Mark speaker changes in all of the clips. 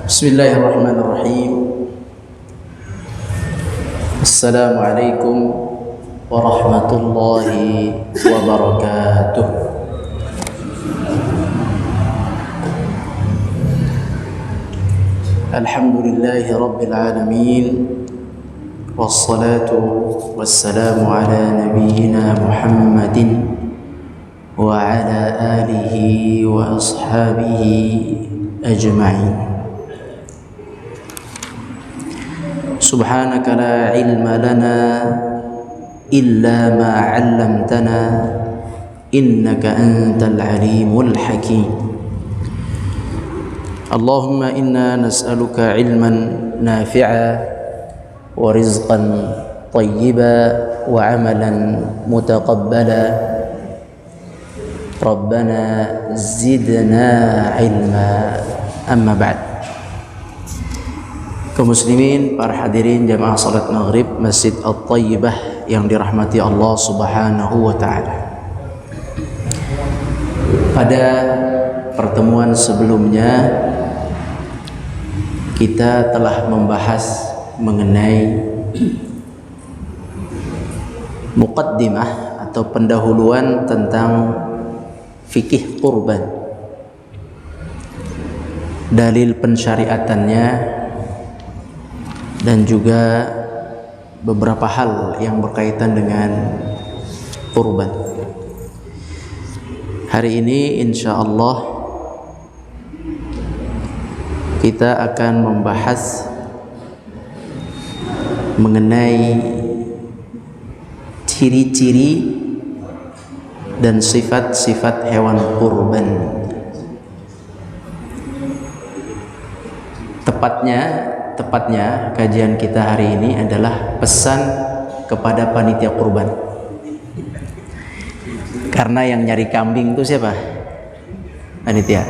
Speaker 1: Bismillahirrahmanirrahim. Assalamualaikum warahmatullahi wabarakatuh. Alhamdulillahi rabbil alamin. Wassalatu wassalamu ala nabiyyina Muhammadin wa ala alihi wa ashabihi ajma'in. Subhanaka la ilma lana illa ma 'allamtana innaka antal alimul hakim. Allahumma inna nas'aluka ilman nafi'a wa rizqan tayyiba wa 'amalan mutaqabbala. Rabbana zidna ilma. Amma ba'd. Kaum muslimin, para hadirin jamaah salat maghrib Masjid At-Thayyibah yang dirahmati Allah Subhanahu wa taala. Pada pertemuan sebelumnya kita telah membahas mengenai muqaddimah atau pendahuluan tentang fikih kurban, dalil pensyariatannya, dan juga beberapa hal yang berkaitan dengan kurban. Hari ini insyaallah kita akan membahas mengenai ciri-ciri dan sifat-sifat hewan kurban. Tepatnya kajian kita hari ini adalah pesan kepada panitia kurban. Karena yang nyari kambing itu siapa? Panitia.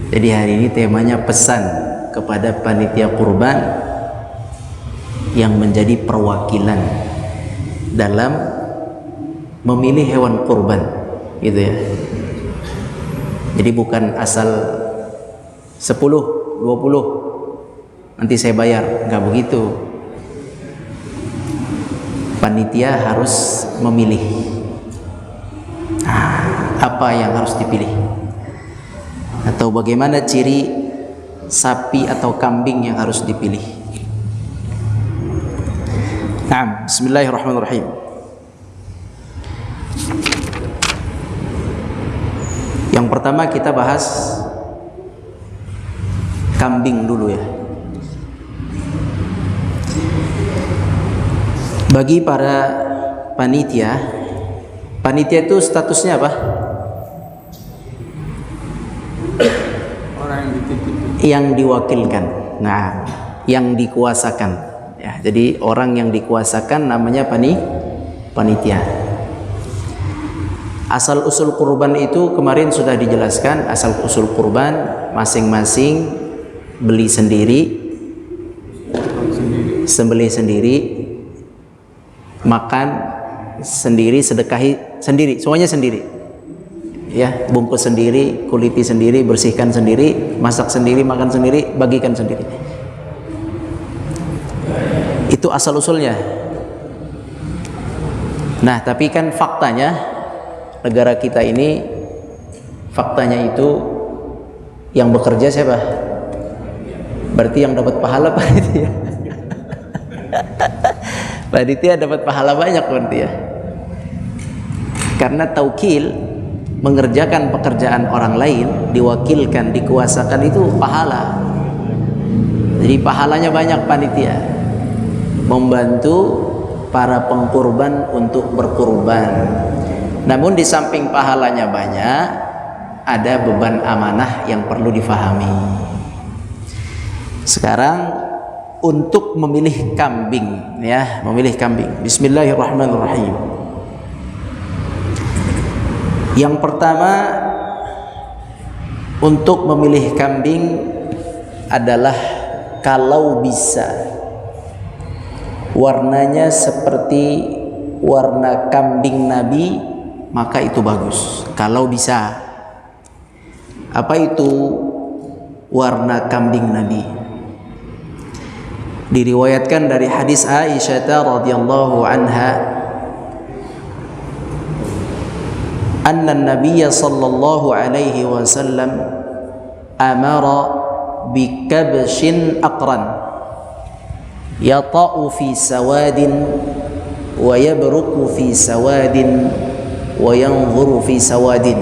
Speaker 1: Jadi hari ini temanya pesan kepada panitia kurban yang menjadi perwakilan dalam memilih hewan kurban, gitu ya. Jadi bukan asal 10, 20 nanti saya bayar, nggak begitu. Panitia harus memilih apa yang harus dipilih, atau bagaimana ciri sapi atau kambing yang harus dipilih. Nah, bismillahirrahmanirrahim. Yang pertama kita bahas kambing dulu ya. Bagi para panitia itu statusnya apa?
Speaker 2: Orang yang dititip,
Speaker 1: yang diwakilkan. Nah, yang dikuasakan ya. Jadi orang yang dikuasakan namanya panitia. Asal usul kurban itu kemarin sudah dijelaskan. Asal usul kurban masing-masing beli sendiri, sembelih sendiri, makan sendiri, sedekahi sendiri, semuanya sendiri ya. Bungkus sendiri, kuliti sendiri, bersihkan sendiri, masak sendiri, makan sendiri, bagikan sendiri. Itu asal usulnya. Nah, tapi kan faktanya negara kita ini, faktanya itu yang bekerja siapa? Berarti yang dapat pahala panitia. Panitia dapat pahala banyak berarti ya. Karena taukil, mengerjakan pekerjaan orang lain, diwakilkan, dikuasakan, itu pahala. Jadi pahalanya banyak panitia. Membantu para pengkurban untuk berkurban. Namun di samping pahalanya banyak, ada beban amanah yang perlu difahami. Sekarang untuk memilih kambing ya, memilih kambing. Bismillahirrahmanirrahim. Yang pertama untuk memilih kambing adalah kalau bisa warnanya seperti warna kambing Nabi, maka itu bagus. Kalau bisa. Apa itu warna kambing Nabi. Diriwayatkan dari hadis Aisyah radhiyallahu anha, anna an-nabiy sallallahu alaihi wasallam amara bi kabshin aqran yata'u fi sawadin wa yabruku fi sawadin wa yanzuru fi sawadin.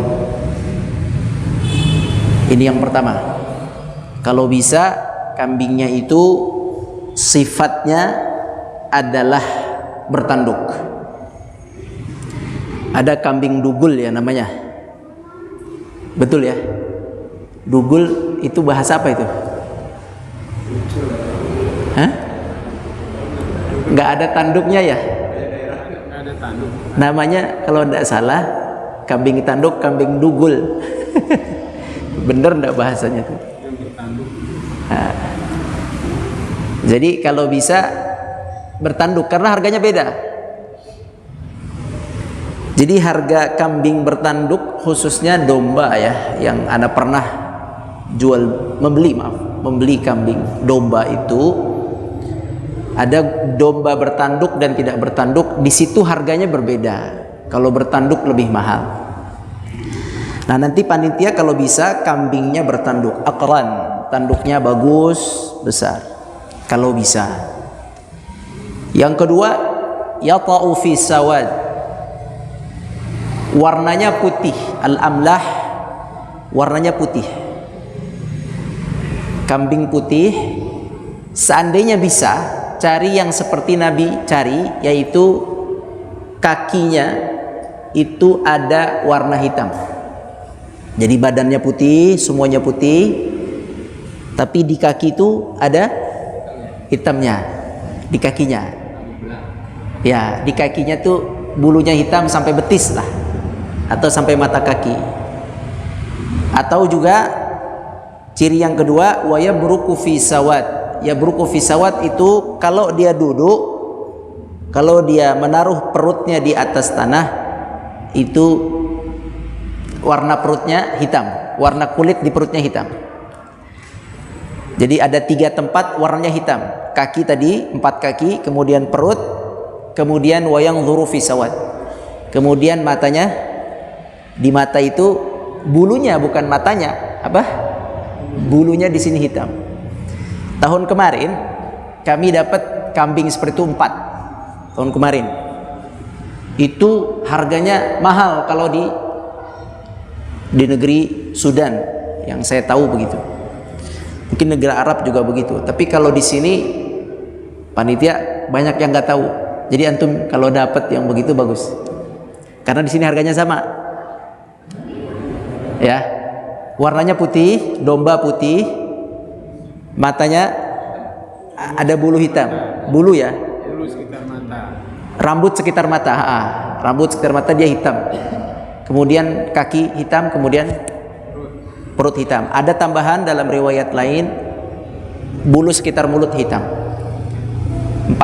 Speaker 1: Ini yang pertama. Kalau bisa kambingnya itu sifatnya adalah bertanduk. Ada kambing dugul ya namanya. Betul ya? Dugul itu bahasa apa itu? Hah? Nggak ada tanduknya ya?
Speaker 2: Ada tanduk.
Speaker 1: Namanya kalau tidak salah kambing tanduk, kambing dugul. Bener nggak bahasanya tuh? Nah, jadi kalau bisa bertanduk karena harganya beda. Jadi harga kambing bertanduk khususnya domba ya, yang Anda pernah membeli kambing domba itu, ada domba bertanduk dan tidak bertanduk, di situ harganya berbeda. Kalau bertanduk lebih mahal. Nah, nanti panitia kalau bisa kambingnya bertanduk aqran, tanduknya bagus, besar. Kalau bisa. Yang kedua, yata'u fi sawad. Warnanya putih, al-amlah, warnanya putih. Kambing putih, seandainya bisa cari yang seperti Nabi cari, yaitu kakinya itu ada warna hitam. Jadi badannya putih, semuanya putih, tapi di kaki itu ada hitamnya, di kakinya. Ya, di kakinya tuh bulunya hitam sampai betis lah, atau sampai mata kaki. Atau juga ciri yang kedua, wa yabruku fi sawad. Yabruku fi sawad itu kalau dia duduk, kalau dia menaruh perutnya di atas tanah, itu warna perutnya hitam, warna kulit di perutnya hitam. Jadi ada 3 tempat warnanya hitam. Kaki tadi 4 kaki, kemudian perut, kemudian wayang dzuru fi sawad. Kemudian matanya, di mata itu bulunya bukan matanya, apa? Bulunya di sini hitam. Tahun kemarin kami dapat kambing seperti itu 4. Tahun kemarin. Itu harganya mahal kalau di negeri Sudan, yang saya tahu begitu. Mungkin negara Arab juga begitu. Tapi kalau di sini panitia banyak yang nggak tahu. Jadi antum kalau dapat yang begitu bagus. Karena di sini harganya sama. Ya. Warnanya putih, domba putih. Matanya ada bulu hitam. Bulu ya.
Speaker 2: Bulu sekitar mata.
Speaker 1: Rambut sekitar mata. Rambut sekitar mata dia hitam. Kemudian kaki hitam, kemudian perut hitam. Ada tambahan dalam riwayat lain, bulu sekitar mulut hitam. 4.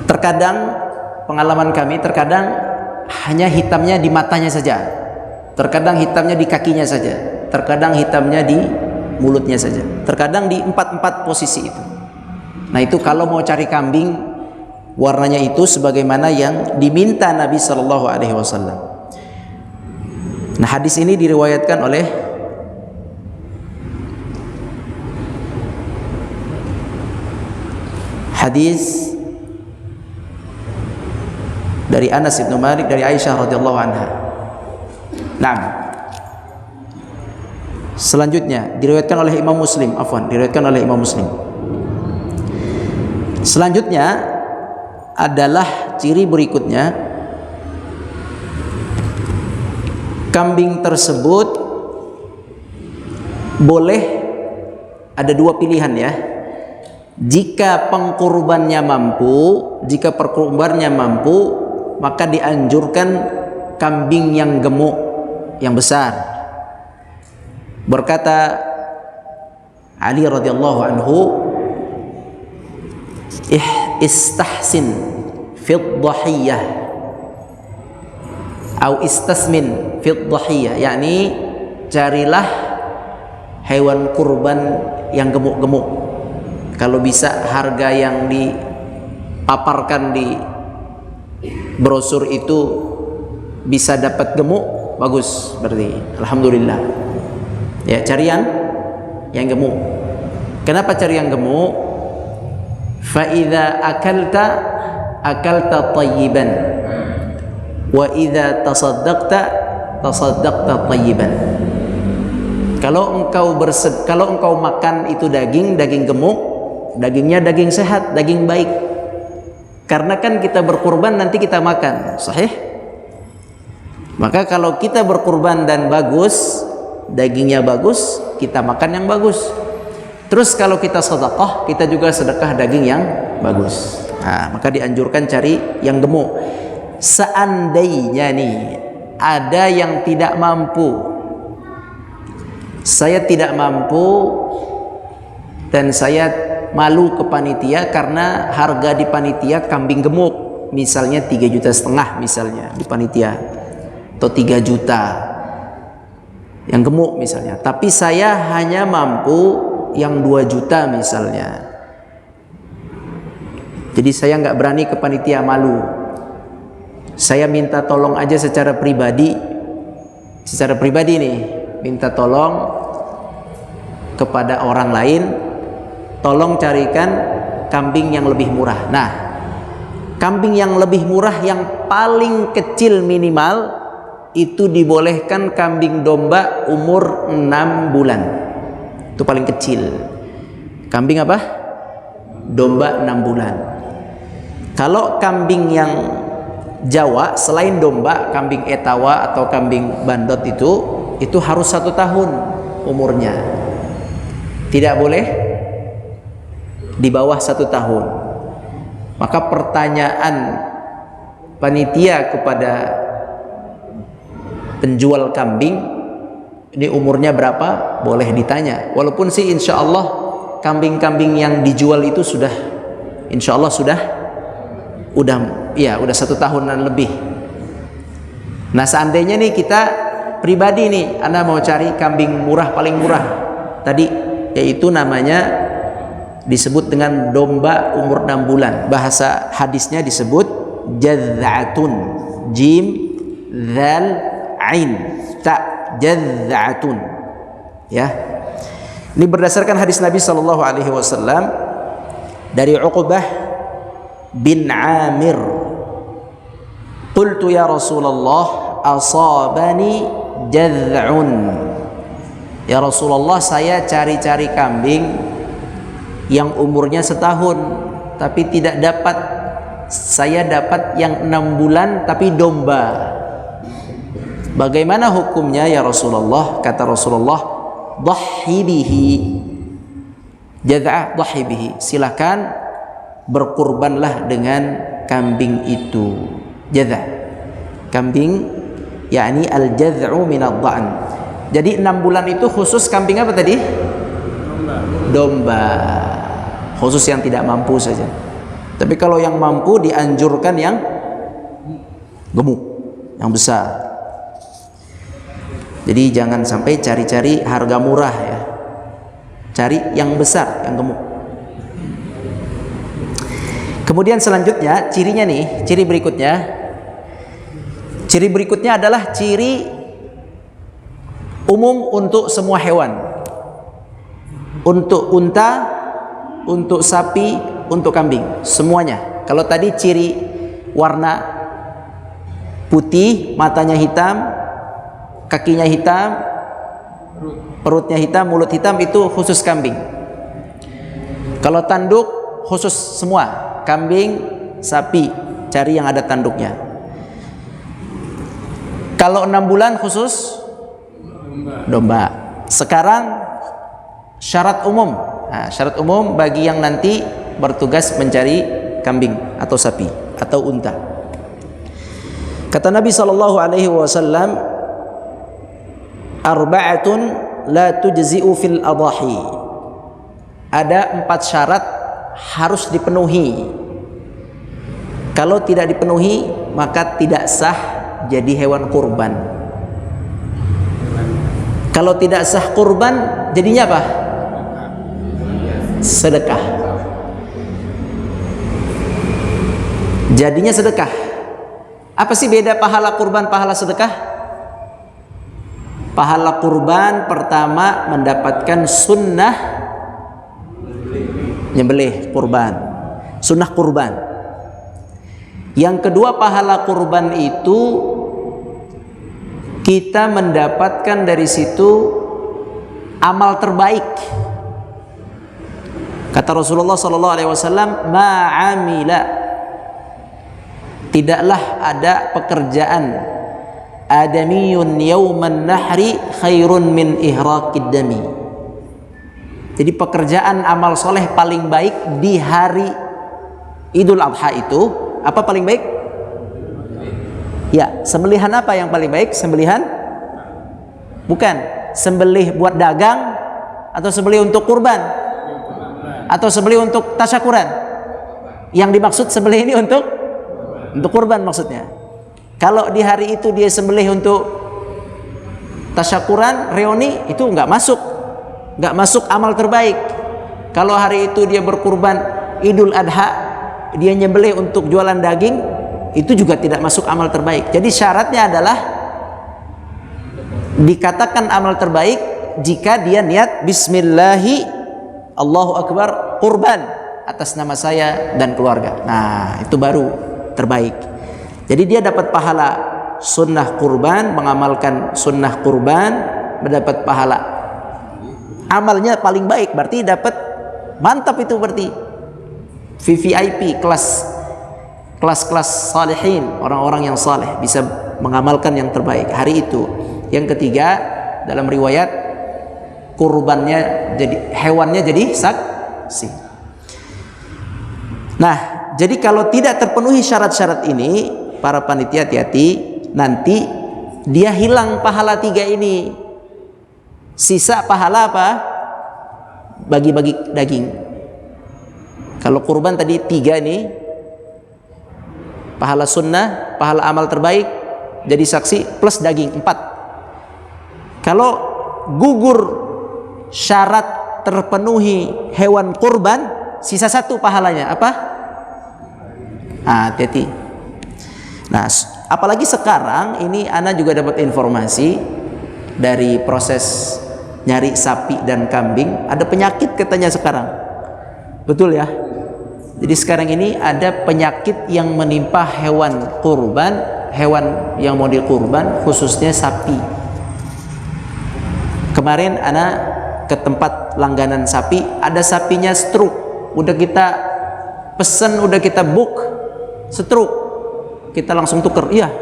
Speaker 1: Terkadang pengalaman kami, terkadang hanya hitamnya di matanya saja, terkadang hitamnya di kakinya saja, terkadang hitamnya di mulutnya saja, terkadang di 4 posisi itu. Nah, itu kalau mau cari kambing warnanya itu sebagaimana yang diminta Nabi Shallallahu Alaihi Wasallam. Nah, hadis ini diriwayatkan oleh hadis dari Anas bin Malik dari Aisyah radhiyallahu anha. Nah, selanjutnya diriwayatkan oleh Imam Muslim, diriwayatkan oleh Imam Muslim. Selanjutnya adalah ciri berikutnya, kambing tersebut boleh ada 2 pilihan ya. Jika pengkurbannya mampu, maka dianjurkan kambing yang gemuk, yang besar. Berkata Ali radhiyallahu anhu, istahsin fid dhahiyah atau istasmin fid dhahiyah, yakni carilah hewan kurban yang gemuk-gemuk. Kalau bisa harga yang dipaparkan di brosur itu bisa dapat gemuk, bagus berarti. Alhamdulillah. Ya, cari yang gemuk. Kenapa cari yang gemuk? Fa idza akalta tayyiban wa idza tasaddaqta tayyiban. Kalau engkau makan itu daging gemuk, dagingnya daging sehat, daging baik. Karena kan kita berkurban nanti kita makan, sahih? Maka kalau kita berkurban dan bagus, dagingnya bagus, kita makan yang bagus. Terus kalau kita sedekah, kita juga sedekah daging yang bagus. Nah, maka dianjurkan cari yang gemuk. Seandainya nih ada yang tidak mampu, saya tidak mampu dan saya malu ke panitia karena harga di panitia kambing gemuk misalnya 3,5 juta misalnya di panitia, atau 3 juta yang gemuk misalnya, tapi saya hanya mampu yang 2 juta misalnya. Jadi saya nggak berani ke panitia, malu. Saya minta tolong aja secara pribadi nih, minta tolong kepada orang lain, tolong carikan kambing yang lebih murah. Nah, kambing yang lebih murah yang paling kecil minimal itu dibolehkan kambing domba umur 6 bulan. Itu paling kecil. Kambing apa? Domba 6 bulan. Kalau kambing yang Jawa selain domba, kambing etawa atau kambing bandot itu harus 1 tahun umurnya. Tidak boleh di bawah 1 tahun. Maka pertanyaan panitia kepada penjual kambing, ini umurnya berapa? Boleh ditanya. Walaupun sih insya Allah kambing-kambing yang dijual itu sudah, insya Allah udah 1 tahunan lebih. Nah, seandainya nih kita pribadi nih, Anda mau cari kambing murah, paling murah tadi, yaitu namanya disebut dengan domba umur 6 bulan. Bahasa hadisnya disebut jadz'atun, jim dzal ain ta, jadz'atun. Ya. Ini berdasarkan hadis Nabi sallallahu alaihi wasallam dari Uqbah bin Amir. Qultu ya Rasulullah, asabani jadz'un. Ya Rasulullah, saya cari-cari kambing yang umurnya 1 tahun tapi tidak dapat. Saya dapat yang 6 bulan tapi domba. Bagaimana hukumnya ya Rasulullah? Kata Rasulullah, dhahhi bihi. Jadz'ah dhahhi bihi. Silakan berkurbanlah dengan kambing itu. Jadz'ah, kambing, yakni al-jadz'u min ad-dha'n. Jadi 6 bulan itu khusus kambing apa tadi? Domba. Khusus yang tidak mampu saja. Tapi kalau yang mampu dianjurkan yang gemuk, yang besar. Jadi jangan sampai cari-cari harga murah ya. Cari yang besar, yang gemuk. Kemudian selanjutnya cirinya nih, ciri berikutnya adalah ciri umum untuk semua hewan. Untuk unta, untuk sapi, untuk kambing, semuanya. Kalau tadi ciri warna putih, matanya hitam, kakinya hitam, perutnya hitam, mulut hitam, itu khusus kambing. Kalau tanduk khusus semua. Kambing, sapi, cari yang ada tanduknya. Kalau 6 bulan khusus domba. Sekarang syarat umum. Nah, syarat umum bagi yang nanti bertugas mencari kambing atau sapi atau unta. Kata Nabi sallallahu alaihi wasallam, arba'atun la tujzi'u fil adahi. Ada 4 syarat harus dipenuhi. Kalau tidak dipenuhi maka tidak sah jadi hewan kurban. Kalau tidak sah kurban, jadinya apa? Sedekah. Jadinya sedekah. Apa sih beda pahala kurban, pahala sedekah? Pahala kurban pertama mendapatkan sunnah nyembelih kurban, sunnah kurban. Yang kedua, pahala kurban itu kita mendapatkan dari situ amal terbaik. Kata Rasulullah SAW, ma'amila, tidaklah ada pekerjaan adamiyun yauman nahri khairun min ihraqid dami. Jadi pekerjaan amal soleh paling baik di hari Idul Adha itu apa paling baik? Ya, sembelihan apa yang paling baik? Sembelihan? Bukan, sembelih buat dagang atau sembelih untuk kurban atau sembelih untuk tasyakuran. Yang dimaksud sembelih ini untuk kurban maksudnya. Kalau di hari itu dia sembelih untuk tasyakuran, reuni, itu nggak masuk amal terbaik. Kalau hari itu dia berkurban Idul Adha, dia nyembelih untuk jualan daging, itu juga tidak masuk amal terbaik. Jadi syaratnya adalah dikatakan amal terbaik jika dia niat bismillahi Allahu Akbar kurban atas nama saya dan keluarga. Nah, itu baru terbaik. Jadi dia dapat pahala sunnah kurban, mengamalkan sunnah kurban, mendapat pahala amalnya paling baik, berarti dapat mantap itu, berarti VVIP, kelas salihin, orang-orang yang saleh bisa mengamalkan yang terbaik hari itu. Yang ketiga, dalam riwayat kurbannya jadi hewannya jadi saksi. Nah, jadi kalau tidak terpenuhi syarat-syarat ini, para panitia hati-hati, nanti dia hilang pahala 3 ini. Sisa pahala apa? Bagi-bagi daging. Kalau kurban tadi 3 ini, pahala sunnah, pahala amal terbaik, jadi saksi plus daging 4. Kalau gugur syarat terpenuhi hewan kurban, sisa 1 pahalanya apa? Hati-hati. Nah, apalagi sekarang ini ana juga dapat informasi dari proses nyari sapi dan kambing, ada penyakit katanya sekarang. Betul ya? Jadi sekarang ini ada penyakit yang menimpa hewan kurban, hewan yang mau dikurban, khususnya sapi. Kemarin ana ke tempat langganan sapi, ada sapinya stroke. Udah kita pesen, udah kita book, stroke. Kita langsung tuker. Iya,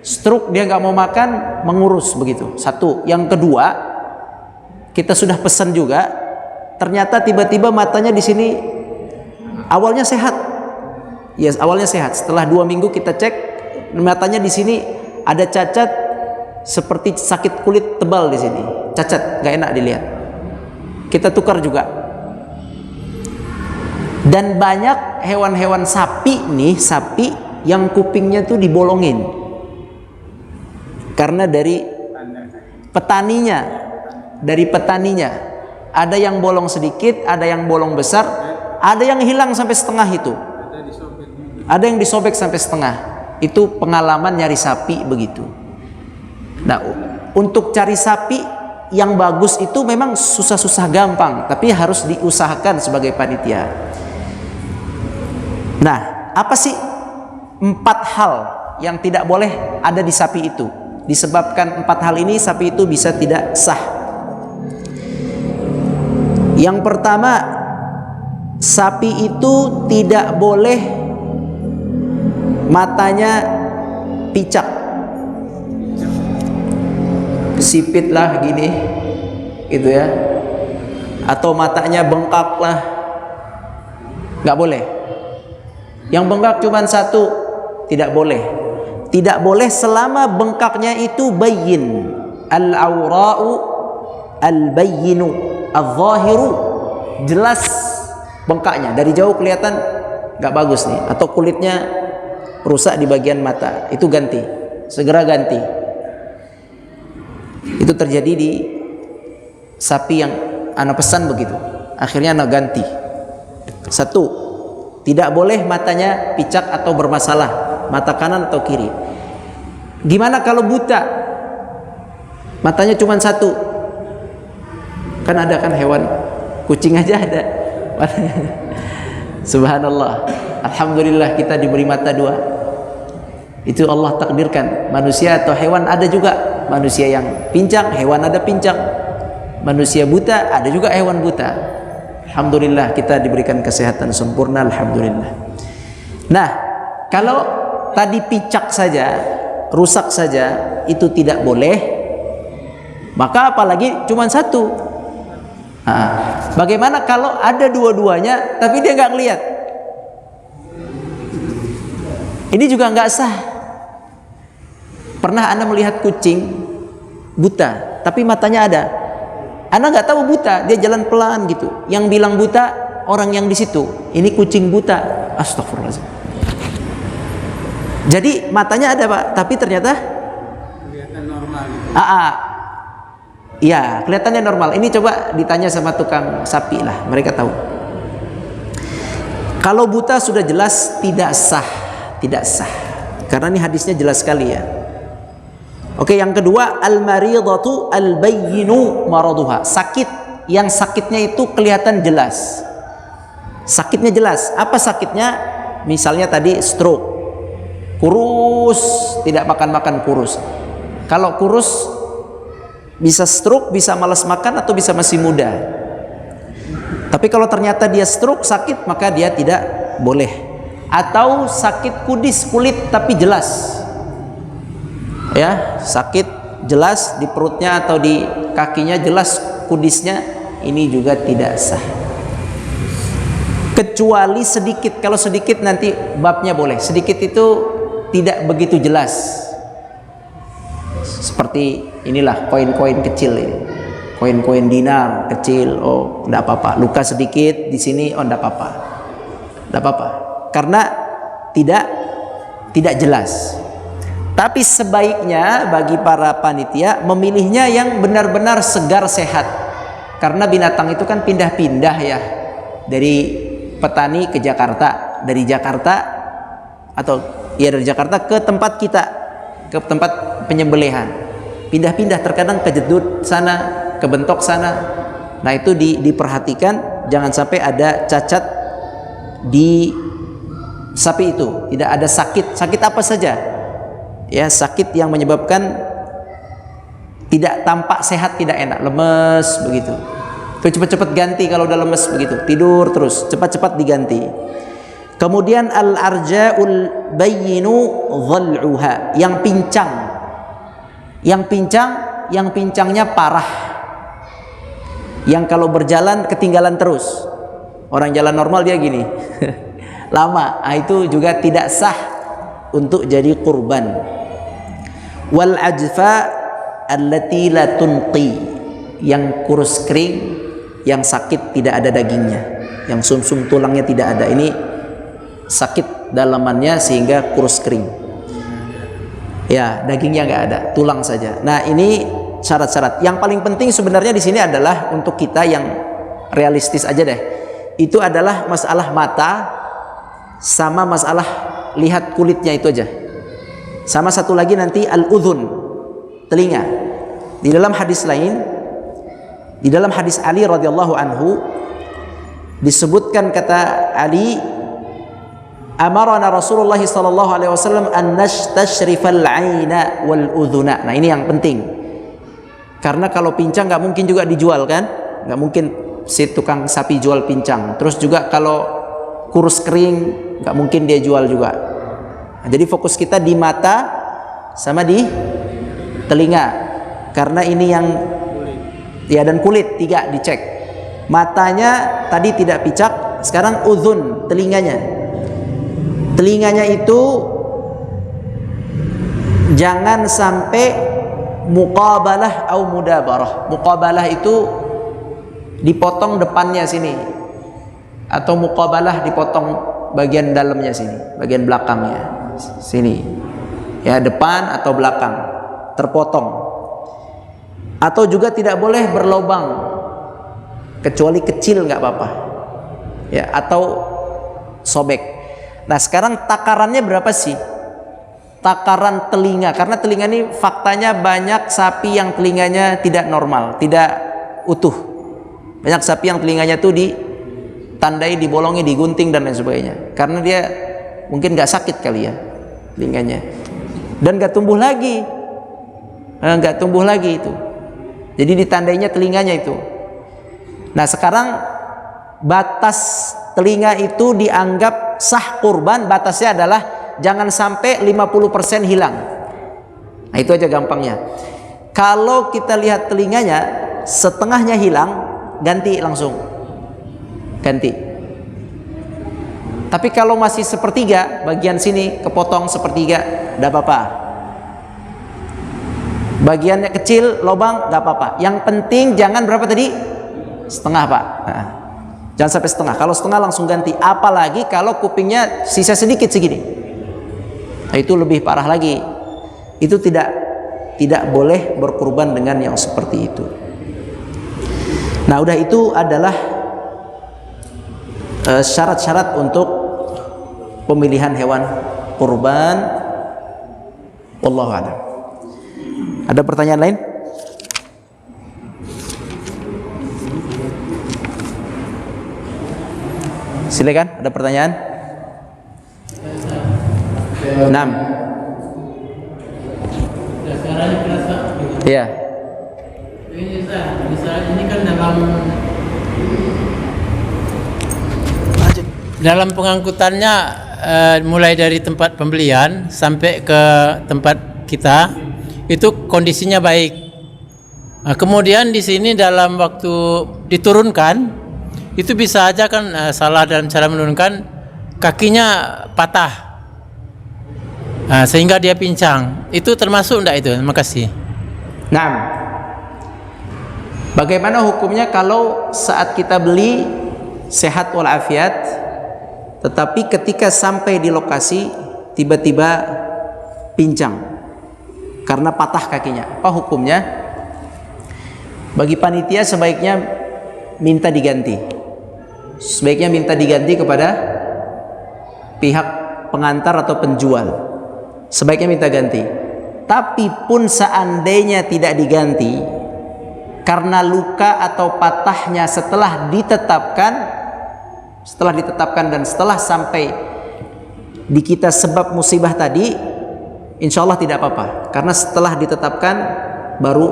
Speaker 1: stroke, dia nggak mau makan, mengurus begitu. 1. Yang kedua, kita sudah pesan juga, ternyata tiba-tiba matanya di sini awalnya sehat. Yes, awalnya sehat. Setelah 2 minggu kita cek, matanya di sini ada cacat seperti sakit kulit tebal di sini. Cacat, nggak enak dilihat. Kita tukar juga. Dan banyak hewan-hewan sapi nih, sapi yang kupingnya tuh dibolongin. Karena dari petaninya, ada yang bolong sedikit, ada yang bolong besar, ada yang hilang sampai setengah itu. Ada yang disobek sampai setengah. Itu pengalaman nyari sapi begitu. Nah, untuk cari sapi yang bagus itu memang susah-susah gampang, tapi harus diusahakan sebagai panitia. Nah, apa sih 4 hal yang tidak boleh ada di sapi itu? Disebabkan 4 hal ini, sapi itu bisa tidak sah. Yang pertama, sapi itu tidak boleh matanya picak, sipit lah gini, gitu ya, atau matanya bengkak lah, nggak boleh. Yang bengkak cuma 1, tidak boleh. Tidak boleh selama bengkaknya itu bayyin, al-awra'u al-bayyinu al-zahiru, jelas bengkaknya, dari jauh kelihatan nggak bagus nih, atau kulitnya rusak di bagian mata, itu ganti, segera ganti. Itu terjadi di sapi yang ana pesan begitu. Akhirnya ana ganti. Satu, tidak boleh matanya picak atau bermasalah, mata kanan atau kiri. Gimana kalau buta? Matanya cuma satu. Kan ada kan hewan, kucing aja ada. Subhanallah. Alhamdulillah kita diberi mata dua. Itu Allah takdirkan. Manusia atau hewan ada juga. Manusia yang pincang, hewan ada pincang. Manusia buta, ada juga hewan buta. Alhamdulillah kita diberikan kesehatan sempurna. Alhamdulillah. Nah, kalau tadi picak saja, rusak saja, itu tidak boleh. Maka apalagi cuma satu. Nah, bagaimana kalau ada dua-duanya tapi dia nggak ngelihat? Ini juga nggak sah. Pernah Anda melihat kucing buta tapi matanya ada? Anda nggak tahu buta, dia jalan pelan gitu. Yang bilang buta orang yang di situ. Ini kucing buta. Astagfirullahaladzim. Jadi matanya ada Pak, tapi ternyata
Speaker 2: Kelihatan normal.
Speaker 1: Iya, kelihatannya normal. Ini coba ditanya sama tukang sapi lah, mereka tahu. Kalau buta sudah jelas tidak sah, tidak sah. Karena ini hadisnya jelas sekali ya. Oke, yang kedua, al-maridatu al-bayyinu maraduha. Sakit, yang sakitnya itu kelihatan jelas. Sakitnya jelas. Apa sakitnya? Misalnya tadi stroke. Kurus, tidak makan-makan kurus. Kalau kurus bisa stroke, bisa malas makan, atau bisa masih muda. Tapi kalau ternyata dia stroke, sakit, maka dia tidak boleh. Atau sakit kudis, kulit tapi jelas. Ya, sakit jelas di perutnya atau di kakinya jelas kudisnya, ini juga tidak sah. Kecuali sedikit. Kalau sedikit nanti babnya boleh. Sedikit itu tidak begitu jelas. Seperti inilah koin-koin kecil ini, koin-koin dinar kecil, oh tidak apa-apa. Luka sedikit di sini, oh tidak apa-apa, tidak apa-apa, karena tidak jelas. Tapi sebaiknya bagi para panitia memilihnya yang benar-benar segar sehat, karena binatang itu kan pindah-pindah ya, dari petani ke Jakarta, dari Jakarta dari Jakarta ke tempat kita, ke tempat penyembelihan. Pindah-pindah, terkadang kejedut sana, kebentok sana. Nah itu diperhatikan, jangan sampai ada cacat di sapi itu. Tidak ada sakit apa saja. Ya, sakit yang menyebabkan tidak tampak sehat, tidak enak, lemes begitu. Itu cepat-cepat ganti kalau udah lemes begitu. Tidur terus, cepat-cepat diganti. Kemudian al-arja'ul bayyinu dhal'uha, yang pincang. Yang pincangnya parah. Yang kalau berjalan ketinggalan terus. Orang jalan normal dia gini. Lama. Nah, itu juga tidak sah untuk jadi kurban. Wal ajfa allati la tunqi, yang kurus kering, yang sakit tidak ada dagingnya, yang sumsum tulangnya tidak ada. Ini sakit dalamannya sehingga kurus kering. Ya, dagingnya nggak ada, tulang saja. Nah, ini syarat-syarat. Yang paling penting sebenarnya di sini adalah untuk kita yang realistis aja deh. Itu adalah masalah mata sama masalah lihat kulitnya itu aja. Sama satu lagi nanti al-udhun, telinga. Di dalam hadis lain, di dalam hadis Ali radhiyallahu anhu disebutkan, kata Ali, amarana Rasulullah sallallahu alaihi wasallam an nastashrifal aina wal udhuna. Nah, ini yang penting. Karena kalau pincang nggak mungkin juga dijual kan? Nggak mungkin si tukang sapi jual pincang. Terus juga kalau kurus kering nggak mungkin dia jual juga. Nah, jadi fokus kita di mata sama di telinga. Karena ini yang ya, dan kulit, tiga dicek. Matanya tadi tidak picak, sekarang udhun, telinganya. Telinganya itu jangan sampai muqabalah atau mudabarah. Muqabalah itu dipotong depannya sini, atau muqabalah dipotong bagian dalamnya sini, bagian belakangnya sini. Ya, depan atau belakang terpotong. Atau juga tidak boleh berlobang. kecuali kecil nggak apa-apa, ya, atau sobek. Nah sekarang takarannya berapa sih? Takaran telinga, karena telinga ini faktanya banyak sapi yang telinganya tidak normal, tidak utuh. Banyak sapi yang telinganya tuh ditandai, dibolongi, digunting dan lain sebagainya, karena dia mungkin nggak sakit kali ya telinganya, dan nggak tumbuh lagi, itu. Jadi ditandainya telinganya itu. Nah sekarang batas telinga itu dianggap sah kurban, batasnya adalah jangan sampai 50% hilang. Nah itu aja gampangnya. Kalau kita lihat telinganya setengahnya hilang, ganti langsung, ganti. Tapi kalau masih sepertiga, bagian sini kepotong sepertiga, tidak apa-apa. Bagiannya kecil, lubang, nggak apa-apa. Yang penting jangan berapa tadi? Setengah, Pak. Nah, jangan sampai setengah. Kalau setengah langsung ganti. Apalagi kalau kupingnya sisa sedikit segini. Nah, itu lebih parah lagi. Itu tidak boleh berkurban dengan yang seperti itu. Nah, udah itu adalah syarat-syarat untuk pemilihan hewan kurban. Wallahu a'lam. Ada pertanyaan lain? Silakan, ada pertanyaan? 6. Iya.
Speaker 2: Ini kan dalam pengangkutannya mulai dari tempat pembelian sampai ke tempat kita itu kondisinya baik. Nah, kemudian di sini dalam waktu diturunkan itu bisa aja kan salah dalam cara menurunkan, kakinya patah, sehingga dia pincang. Itu termasuk enggak itu? Terima kasih.
Speaker 1: Nah, bagaimana hukumnya kalau saat kita beli sehat walafiat, tetapi ketika sampai di lokasi tiba-tiba pincang karena patah kakinya? Apa hukumnya? Bagi panitia sebaiknya minta diganti. Sebaiknya minta diganti kepada pihak pengantar atau penjual. Sebaiknya minta ganti. Tapi pun seandainya tidak diganti karena luka atau patahnya setelah ditetapkan dan setelah sampai di kita sebab musibah tadi, insya Allah tidak apa-apa, karena setelah ditetapkan baru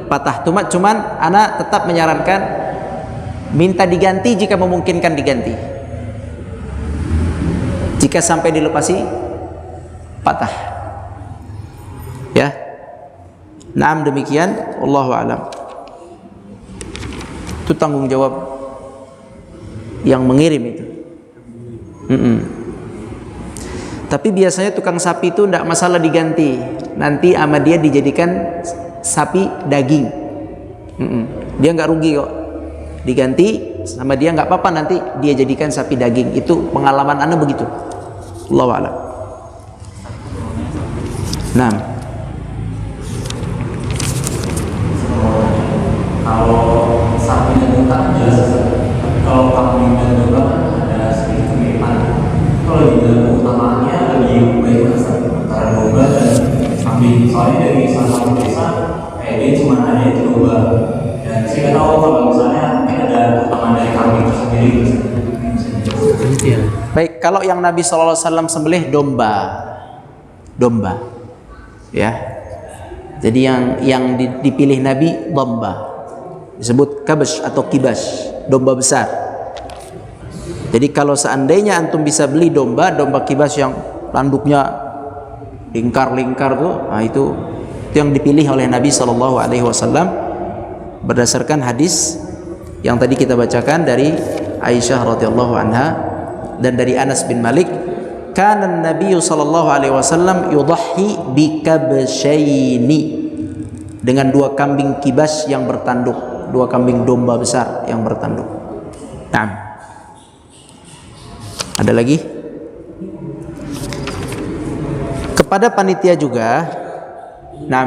Speaker 1: patah. Cuman anak tetap menyarankan minta diganti jika memungkinkan diganti, jika sampai dilepasi patah, ya. Naam, demikian, wallahu a'lam. Itu tanggung jawab yang mengirim itu. Tapi biasanya tukang sapi itu tidak masalah diganti, nanti sama dia dijadikan sapi daging. Dia nggak rugi kok, diganti sama dia nggak apa-apa, nanti dia jadikan sapi daging. Itu pengalaman Anda begitu. Allahu a'lam. Nah,
Speaker 3: kalau sapi dan unta jelas, tapi kalau kambing dan domba kan ada sedikit kemiripan. Kalau di dalam utamanya lebih baik antara domba dan kambing. Soalnya dari salah satu desa, dia cuma ada itu domba. Dan saya nggak tahu kalau misalnya mungkin ada utama dari kambing tersendiri.
Speaker 1: baik, kalau yang Nabi SAW sembelih domba, ya. Jadi yang dipilih Nabi domba, disebut kabash atau kibas, domba besar. Jadi kalau seandainya antum bisa beli domba kibas yang tanduknya lingkar-lingkar tuh, nah itu yang dipilih oleh Nabi SAW berdasarkan hadis yang tadi kita bacakan dari Aisyah radhiyallahu anha dan dari Anas bin Malik, kana Nabi SAW yudhi bikabshaini, dengan 2 kambing kibas yang bertanduk, 2 kambing domba besar yang bertanduk. Nah, ada lagi? Kepada panitia juga. Nah,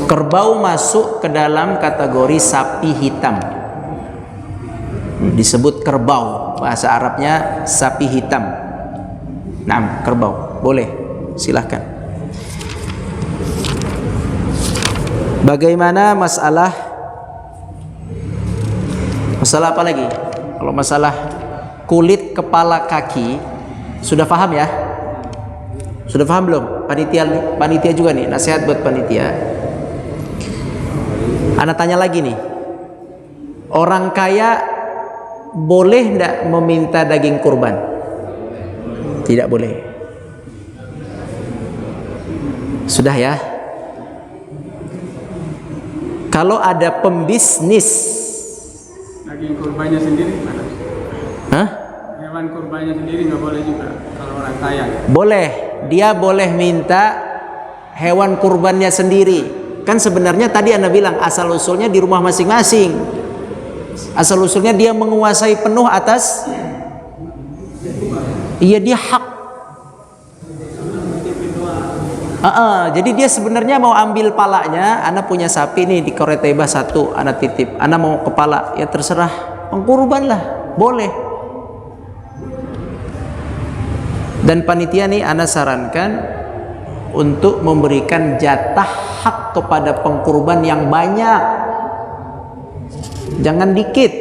Speaker 1: Kerbau masuk ke dalam kategori sapi hitam. Disebut kerbau, bahasa Arabnya sapi hitam. Nah, kerbau, boleh, silahkan. Bagaimana masalah apa lagi? Kalau masalah kulit kepala kaki, sudah paham ya? Sudah paham belum? Panitia juga nih, nasihat buat panitia. Ana tanya lagi nih, orang kaya boleh tidak meminta daging kurban? Tidak boleh. Sudah ya. Kalau ada pembisnis,
Speaker 4: daging kurbannya sendiri mana?
Speaker 1: hah?
Speaker 4: Hewan kurbannya sendiri nggak boleh juga kalau orang kaya.
Speaker 1: Boleh, dia boleh minta hewan kurbannya sendiri. Kan sebenarnya tadi Anda bilang asal usulnya di rumah masing-masing. Asal usulnya dia menguasai penuh atas, iya dia hak. Jadi dia sebenarnya mau ambil palanya. Anda punya sapi nih di Koreteba 1, Anda titip. Anda mau kepala, ya terserah, pengkurban lah, boleh. Dan panitia nih Anda sarankan untuk memberikan jatah hak kepada pengkurban yang banyak, jangan dikit.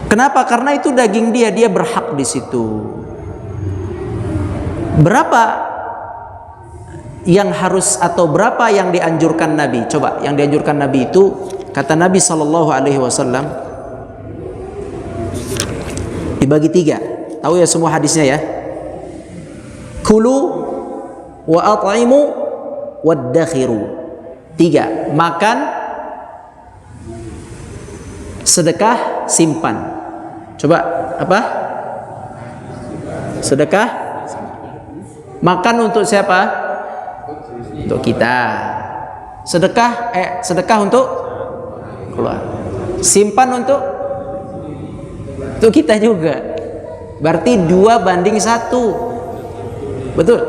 Speaker 1: Kenapa? Karena itu daging dia berhak di situ. Berapa yang harus atau berapa yang dianjurkan Nabi? Coba, yang dianjurkan Nabi itu, kata Nabi SAW, dibagi 3. Tahu ya semua hadisnya ya? Kulu wa at'imu waddakhiru. 3. Makan, sedekah, simpan. Coba apa? Sedekah. Makan untuk siapa? Untuk kita. Sedekah untuk keluar. Simpan untuk kita juga. Berarti 2:1. Betul.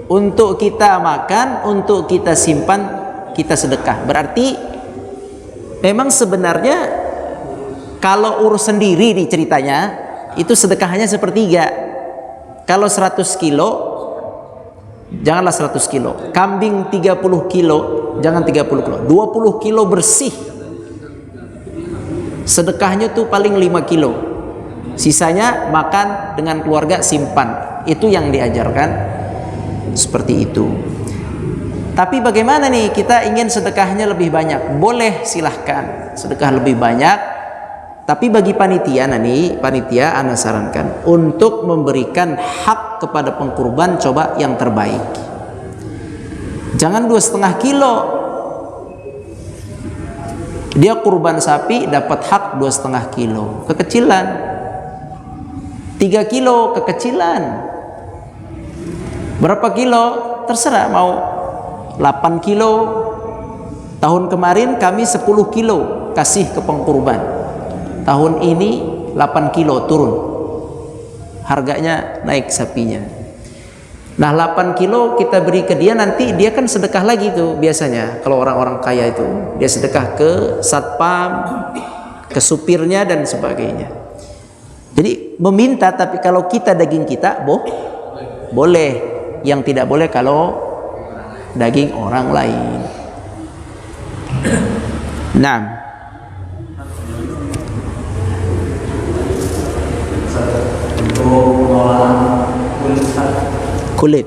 Speaker 1: Untuk kita makan, untuk kita simpan, kita sedekah. Berarti memang sebenarnya kalau urus sendiri nih ceritanya, itu sedekahnya sepertiga. Kalau 100 kilo, janganlah 100 kilo. Kambing 30 kilo, jangan 30 kilo. 20 kilo bersih. Sedekahnya tuh paling 5 kilo. Sisanya makan dengan keluarga, simpan. Itu yang diajarkan seperti itu. Tapi bagaimana nih, kita ingin sedekahnya lebih banyak? Boleh, silahkan sedekah lebih banyak. Tapi bagi panitia Ana sarankan untuk memberikan hak kepada pengkurban, coba yang terbaik. Jangan 2,5 kilo. Dia kurban sapi dapat hak 2,5 kilo, kekecilan. 3 kilo, kekecilan. Berapa kilo? Terserah, mau 8 kilo. Tahun kemarin kami 10 kilo kasih ke pengkurban. Tahun ini 8 kilo turun. Harganya naik sapinya. Nah 8 kilo kita beri ke dia, nanti dia kan sedekah lagi tuh biasanya. Kalau orang-orang kaya itu dia sedekah ke satpam, ke supirnya dan sebagainya. Jadi meminta, tapi kalau kita daging kita boleh. Yang tidak boleh kalau daging orang lain. Nah,
Speaker 3: untuk pengolahan
Speaker 1: kulit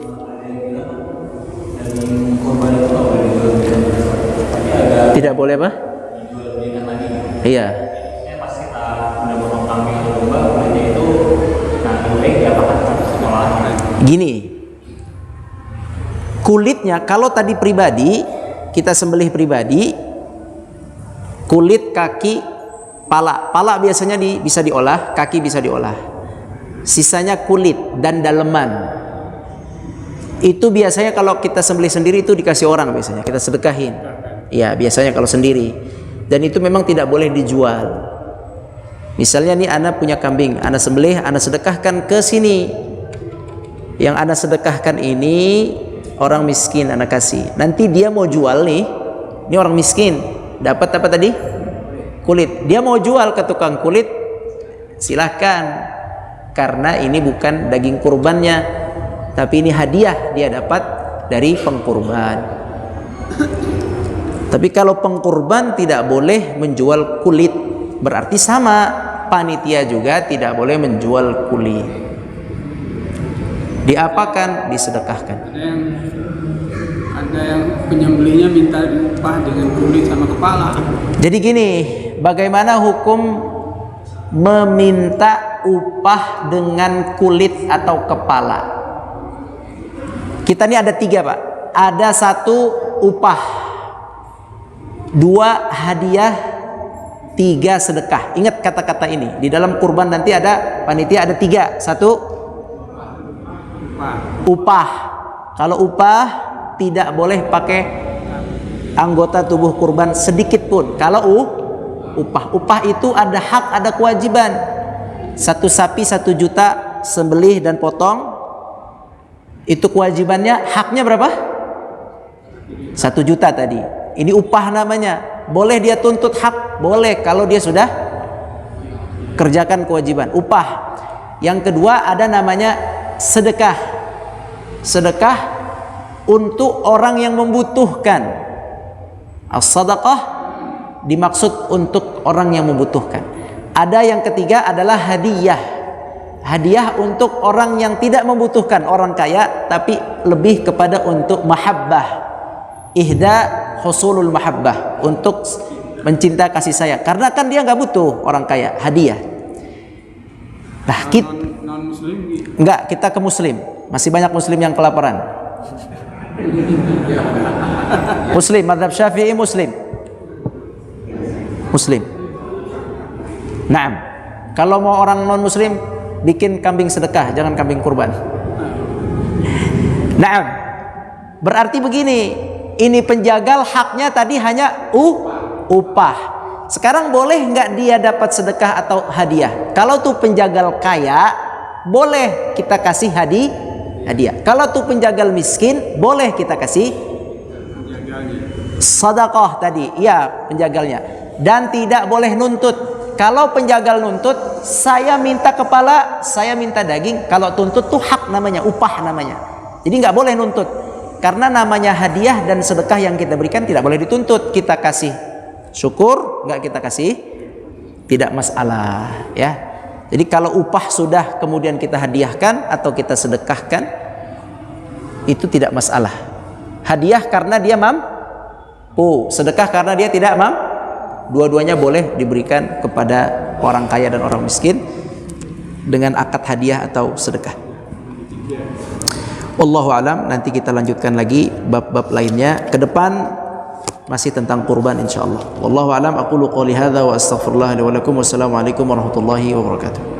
Speaker 3: daging kurban itu nggak boleh dijual, tapi ada
Speaker 1: tidak boleh apa?
Speaker 3: dijual belikan lagi.
Speaker 1: Iya.
Speaker 3: Pas kita udah potong kambing atau domba, kulitnya itu boleh diapakan proses pengolahannya?
Speaker 1: Gini, kulitnya kalau tadi pribadi, kita sembelih pribadi, kulit, kaki, pala biasanya bisa diolah, kaki bisa diolah. Sisanya kulit dan daleman. Itu biasanya kalau kita sembelih sendiri itu dikasih orang, biasanya kita sedekahin. Ya, biasanya kalau sendiri. Dan itu memang tidak boleh dijual. Misalnya nih Ana punya kambing, Ana sembelih, Ana sedekahkan ke sini. Yang Ana sedekahkan ini orang miskin anak kasih. Nanti dia mau jual nih, ini orang miskin dapat apa tadi? Kulit. Dia mau jual ke tukang kulit, silahkan, karena ini bukan daging kurbannya, tapi ini hadiah dia dapat dari pengkurban. Tapi kalau pengkurban tidak boleh menjual kulit, berarti sama, panitia juga tidak boleh menjual kulit. Diapakan? Disedekahkan.
Speaker 4: Ada yang penyembelihnya minta upah dengan kulit sama kepala.
Speaker 1: Jadi gini, bagaimana hukum meminta upah dengan kulit atau kepala? Kita ini ada 3 Pak. Ada 1 upah, 2 hadiah, 3 sedekah. Ingat kata-kata ini. Di dalam kurban nanti ada panitia ada 3. 1 upah. Kalau upah tidak boleh pakai anggota tubuh kurban sedikit pun. Kalau upah itu ada hak, ada kewajiban. 1 sapi 1 juta sembelih dan potong, itu kewajibannya. Haknya berapa? 1 juta tadi. Ini upah namanya. Boleh dia tuntut hak? Boleh kalau dia sudah kerjakan kewajiban. Upah. Yang kedua ada namanya sedekah. Sedekah untuk orang yang membutuhkan. As-sadaqah dimaksud untuk orang yang membutuhkan. Ada yang ketiga adalah hadiah. Hadiah untuk orang yang tidak membutuhkan, orang kaya, tapi lebih kepada untuk mahabbah. Ihda husulul mahabbah, untuk mencinta kasih sayang. Karena kan dia nggak butuh, orang kaya, hadiah. Nah, kita
Speaker 4: Non muslim
Speaker 1: enggak, kita ke muslim. Masih banyak muslim yang kelaparan. Muslim, mazhab Syafi'i muslim. Muslim. Naam. Kalau mau orang non muslim bikin kambing sedekah, jangan kambing kurban. Naam. Berarti begini, ini penjagal haknya tadi hanya upah. Sekarang boleh nggak dia dapat sedekah atau hadiah? Kalau tuh penjagal kaya, boleh kita kasih hadiah. Kalau tuh penjagal miskin, boleh kita kasih sedekah tadi, iya penjagalnya. Dan tidak boleh nuntut. Kalau penjagal nuntut, saya minta kepala, saya minta daging. Kalau tuntut tuh hak namanya, upah namanya. Jadi nggak boleh nuntut. Karena namanya hadiah dan sedekah yang kita berikan tidak boleh dituntut. Kita kasih syukur, nggak kita kasih, tidak masalah, ya. Jadi kalau upah sudah kemudian kita hadiahkan atau kita sedekahkan, itu tidak masalah. Hadiah karena dia mampu, sedekah karena dia tidak mampu. Dua-duanya boleh diberikan kepada orang kaya dan orang miskin dengan akad hadiah atau sedekah. Wallahu alam. Nanti kita lanjutkan lagi bab-bab lainnya ke depan, masih tentang kurban insyaallah. Wallahu alam. Aqulu qouli hadza wa astaghfirullah li wa lakum. Wassalamualaikum warahmatullahi wabarakatuh.